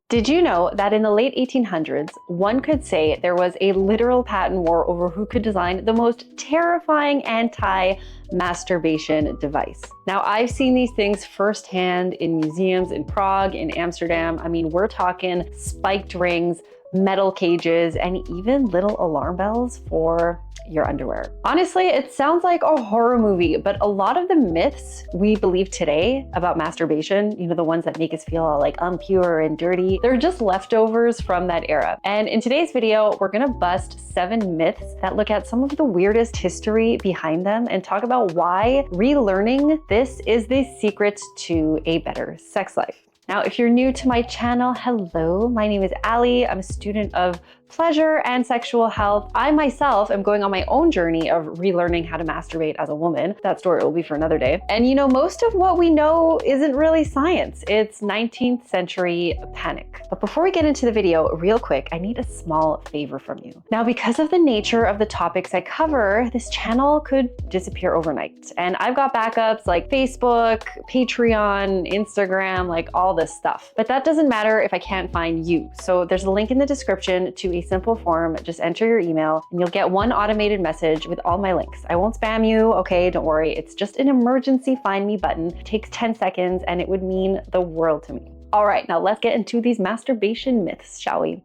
Did you know that in the late 1800s, one could say there was a literal patent war over who could design the most terrifying anti-masturbation device? Now, I've seen these things firsthand in museums in Prague, in Amsterdam. I mean, we're talking spiked rings, metal cages, and even little alarm bells for your underwear. Honestly, it sounds like a horror movie, but a lot of the myths we believe today about masturbation, the ones that make us feel all like impure and dirty, they're just leftovers from that era. And in today's video, we're gonna bust 7 myths that look at some of the weirdest history behind them and talk about why relearning this is the secret to a better sex life. Now, if you're new to my channel, hello, my name is Ali. I'm a student of pleasure and sexual health. I myself am going on my own journey of relearning how to masturbate as a woman. That story will be for another day. And most of what we know isn't really science. It's 19th century panic. But before we get into the video, real quick, I need a small favor from you. Now, because of the nature of the topics I cover, this channel could disappear overnight. And I've got backups like Facebook, Patreon, Instagram, like all this stuff. But that doesn't matter if I can't find you. So there's a link in the description to a simple form. Just enter your email and you'll get one automated message with all my links. I won't spam you, okay, don't worry. It's just an emergency find me button. It takes 10 seconds and it would mean the world to me. All right, now let's get into these masturbation myths, shall we?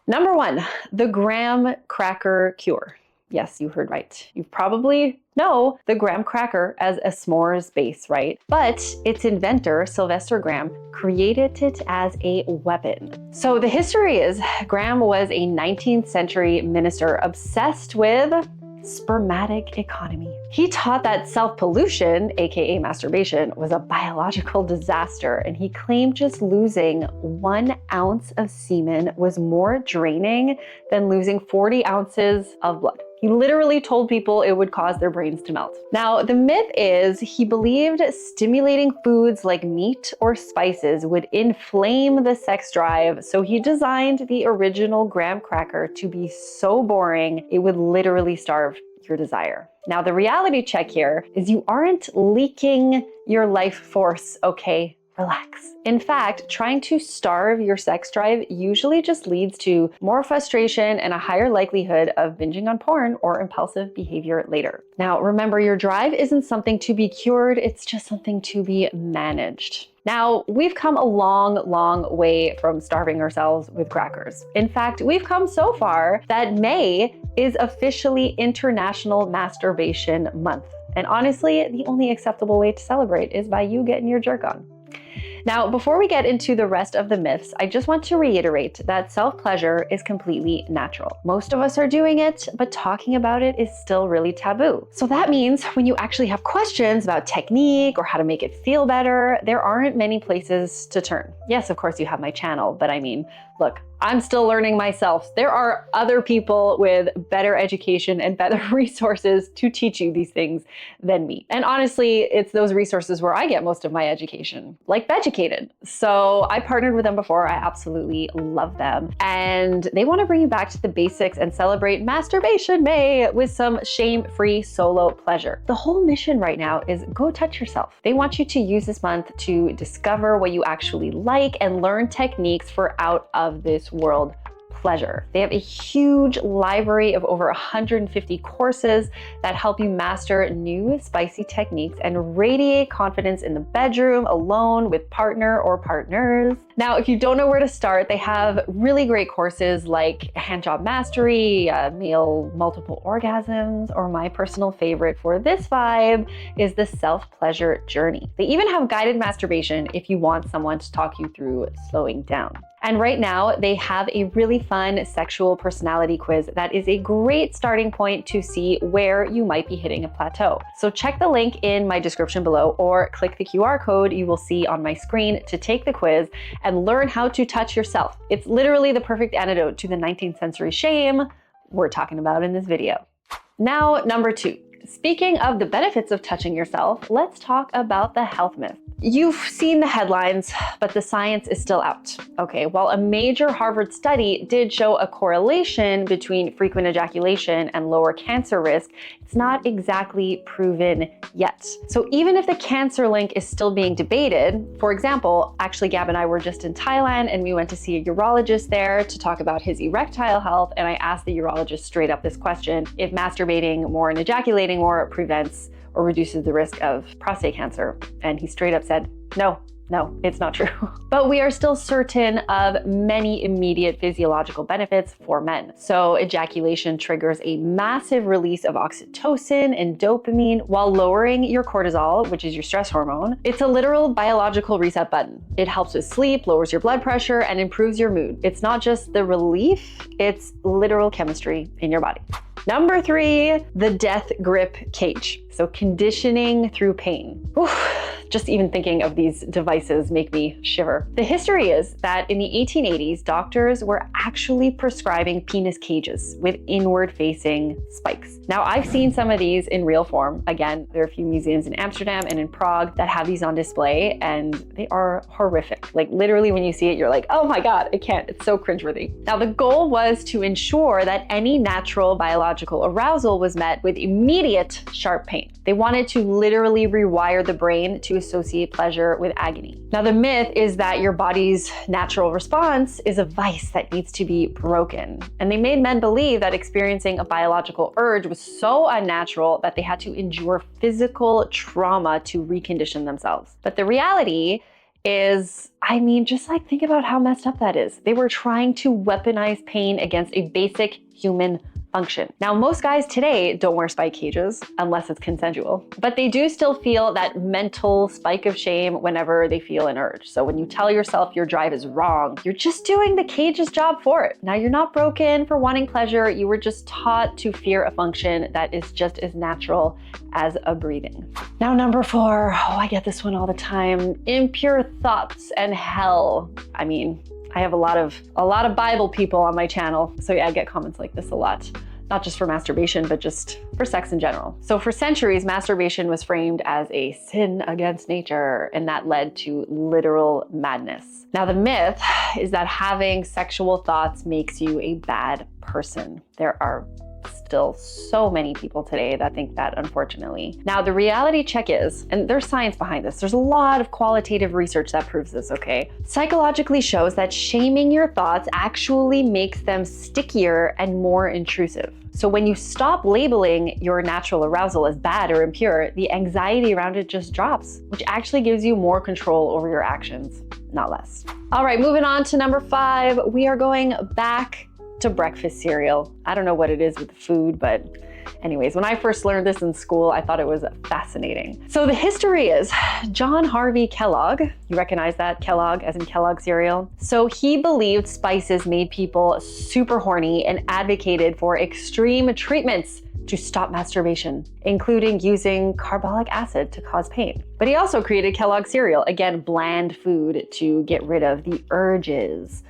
Number 1, the graham cracker cure. Yes, you heard right. You probably know the graham cracker as a s'mores base, right? But its inventor, Sylvester Graham, created it as a weapon. So the history is, Graham was a 19th century minister obsessed with spermatic economy. He taught that self-pollution, aka masturbation, was a biological disaster, and he claimed just losing 1 ounce of semen was more draining than losing 40 ounces of blood. He literally told people it would cause their brains to melt. Now, the myth is he believed stimulating foods like meat or spices would inflame the sex drive, so he designed the original graham cracker to be so boring, it would literally starve your desire. Now, the reality check here is you aren't leaking your life force, okay? Relax. In fact, trying to starve your sex drive usually just leads to more frustration and a higher likelihood of binging on porn or impulsive behavior later. Now, remember, your drive isn't something to be cured, it's just something to be managed. Now, we've come a long, long way from starving ourselves with crackers. In fact, we've come so far that May is officially International Masturbation Month. And honestly, the only acceptable way to celebrate is by you getting your jerk on. Now, before we get into the rest of the myths, I just want to reiterate that self-pleasure is completely natural. Most of us are doing it, but talking about it is still really taboo. So that means when you actually have questions about technique or how to make it feel better, there aren't many places to turn. Yes, of course you have my channel, but I mean, look, I'm still learning myself. There are other people with better education and better resources to teach you these things than me. And honestly, it's those resources where I get most of my education, like Beducated. So I partnered with them before. I absolutely love them. And they want to bring you back to the basics and celebrate Masturbation May with some shame-free solo pleasure. The whole mission right now is go touch yourself. They want you to use this month to discover what you actually like and learn techniques for out of this world pleasure. They have a huge library of over 150 courses that help you master new spicy techniques and radiate confidence in the bedroom, alone, with partner or partners. Now, if you don't know where to start, they have really great courses like Handjob Mastery, Male Multiple Orgasms, or my personal favorite for this vibe is the Self-Pleasure Journey. They even have guided masturbation if you want someone to talk you through slowing down. And right now, they have a really fun sexual personality quiz that is a great starting point to see where you might be hitting a plateau. So check the link in my description below or click the QR code you will see on my screen to take the quiz and learn how to touch yourself. It's literally the perfect antidote to the 19th century shame we're talking about in this video. Now, number 2. Speaking of the benefits of touching yourself, let's talk about the health myth. You've seen the headlines, but the science is still out. Okay, while a major Harvard study did show a correlation between frequent ejaculation and lower cancer risk, it's not exactly proven yet. So even if the cancer link is still being debated, for example, actually Gab and I were just in Thailand and we went to see a urologist there to talk about his erectile health, and I asked the urologist straight up this question: if masturbating more and ejaculating more prevents or reduces the risk of prostate cancer? And he straight up said, no, it's not true. But we are still certain of many immediate physiological benefits for men. So ejaculation triggers a massive release of oxytocin and dopamine while lowering your cortisol, which is your stress hormone. It's a literal biological reset button. It helps with sleep, lowers your blood pressure, and improves your mood. It's not just the relief, it's literal chemistry in your body. Number 3, the death grip cage. So conditioning through pain. Oof. Just even thinking of these devices make me shiver. The history is that in the 1880s, doctors were actually prescribing penis cages with inward-facing spikes. Now, I've seen some of these in real form. Again, there are a few museums in Amsterdam and in Prague that have these on display, and they are horrific. Like literally when you see it, you're like, oh my God, I can't. It's so cringeworthy. Now, the goal was to ensure that any natural biological arousal was met with immediate sharp pain. They wanted to literally rewire the brain to associate pleasure with agony. Now, the myth is that your body's natural response is a vice that needs to be broken. And they made men believe that experiencing a biological urge was so unnatural that they had to endure physical trauma to recondition themselves. But the reality is, I mean, just like think about how messed up that is. They were trying to weaponize pain against a basic human function. Now, most guys today don't wear spike cages unless it's consensual, but they do still feel that mental spike of shame whenever they feel an urge. So when you tell yourself your drive is wrong, you're just doing the cage's job for it. Now, you're not broken for wanting pleasure. You were just taught to fear a function that is just as natural as a breathing. Now, number 4, I get this one all the time. Impure thoughts and hell. I mean, I have a lot of Bible people on my channel. So yeah, I get comments like this a lot. Not just for masturbation, but just for sex in general. So for centuries, masturbation was framed as a sin against nature, and that led to literal madness. Now, the myth is that having sexual thoughts makes you a bad person. There are still so many people today that think that, unfortunately. Now, the reality check is, and there's science behind this, there's a lot of qualitative research that proves this, okay? Psychologically shows that shaming your thoughts actually makes them stickier and more intrusive. So when you stop labeling your natural arousal as bad or impure, the anxiety around it just drops, which actually gives you more control over your actions, not less. All right, moving on to number 5, we are going back to breakfast cereal. I don't know what it is with the food, but anyways, when I first learned this in school, I thought it was fascinating. So the history is John Harvey Kellogg. You recognize that? Kellogg, as in Kellogg cereal. So he believed spices made people super horny and advocated for extreme treatments to stop masturbation, including using carbolic acid to cause pain. But he also created Kellogg cereal, again, bland food to get rid of the urges.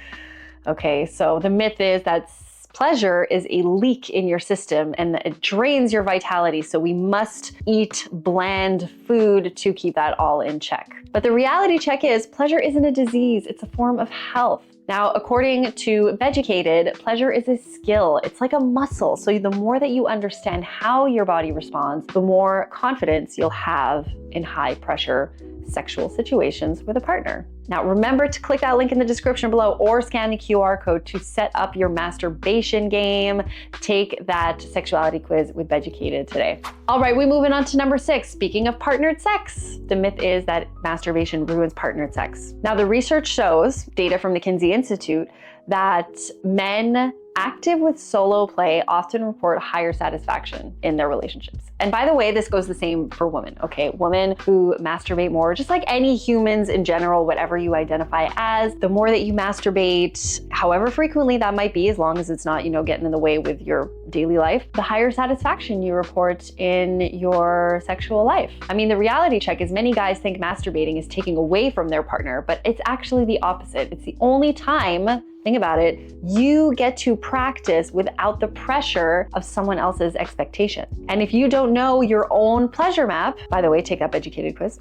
Okay, so the myth is that pleasure is a leak in your system and it drains your vitality. So we must eat bland food to keep that all in check. But the reality check is pleasure isn't a disease, it's a form of health. Now, according to Beducated, pleasure is a skill. It's like a muscle. So the more that you understand how your body responds, the more confidence you'll have in high pressure sexual situations with a partner. Now, remember to click that link in the description below or scan the QR code to set up your masturbation game. Take that sexuality quiz with Beducated today. All right, we're moving on to number 6. Speaking of partnered sex, the myth is that masturbation ruins partnered sex. Now, the research shows, data from the Kinsey Institute, that men active with solo play often report higher satisfaction in their relationships. And by the way, this goes the same for women, okay? Women who masturbate more, just like any humans in general, whatever you identify as, the more that you masturbate, however frequently that might be, as long as it's not, getting in the way with your daily life, the higher satisfaction you report in your sexual life. I mean, the reality check is many guys think masturbating is taking away from their partner, but it's actually the opposite. It's the only time, think about it, you get to practice without the pressure of someone else's expectation. And if you don't know your own pleasure map, by the way, take that educated quiz,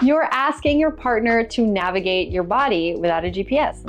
you're asking your partner to navigate your body without a GPS.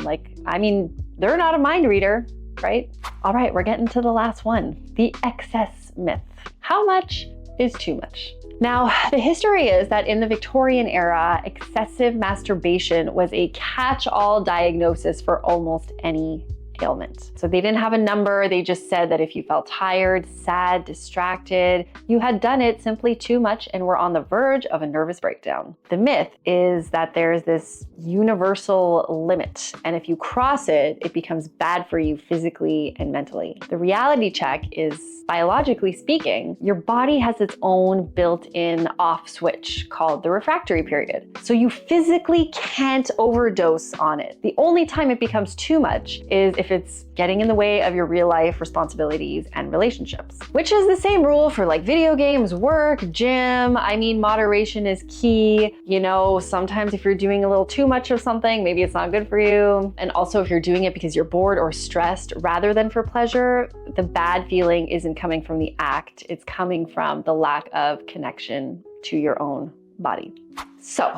I mean, they're not a mind reader, right? All right, we're getting to the last one, the excess myth. How much is too much? Now, the history is that in the Victorian era, excessive masturbation was a catch-all diagnosis for almost any ailment. So they didn't have a number, they just said that if you felt tired, sad, distracted, you had done it simply too much and were on the verge of a nervous breakdown. The myth is that there's this universal limit, and if you cross it, it becomes bad for you physically and mentally. The reality check is, biologically speaking, your body has its own built-in off switch called the refractory period. So you physically can't overdose on it. The only time it becomes too much is if it's getting in the way of your real life responsibilities and relationships, which is the same rule for like video games, work, gym. I mean, moderation is key. You know, sometimes if you're doing a little too much of something, maybe it's not good for you. And also if you're doing it because you're bored or stressed rather than for pleasure, the bad feeling isn't coming from the act, it's coming from the lack of connection to your own body. So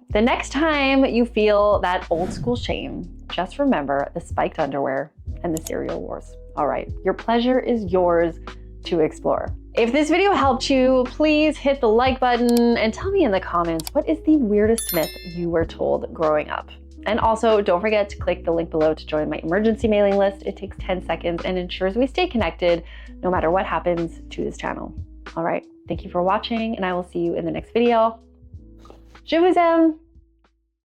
the next time you feel that old school shame, just remember the spiked underwear and the cereal wars. All right, your pleasure is yours to explore. If this video helped you, please hit the like button and tell me in the comments, what is the weirdest myth you were told growing up? And also don't forget to click the link below to join my emergency mailing list. It takes 10 seconds and ensures we stay connected no matter what happens to this channel. All right, thank you for watching and I will see you in the next video. Je vous aime.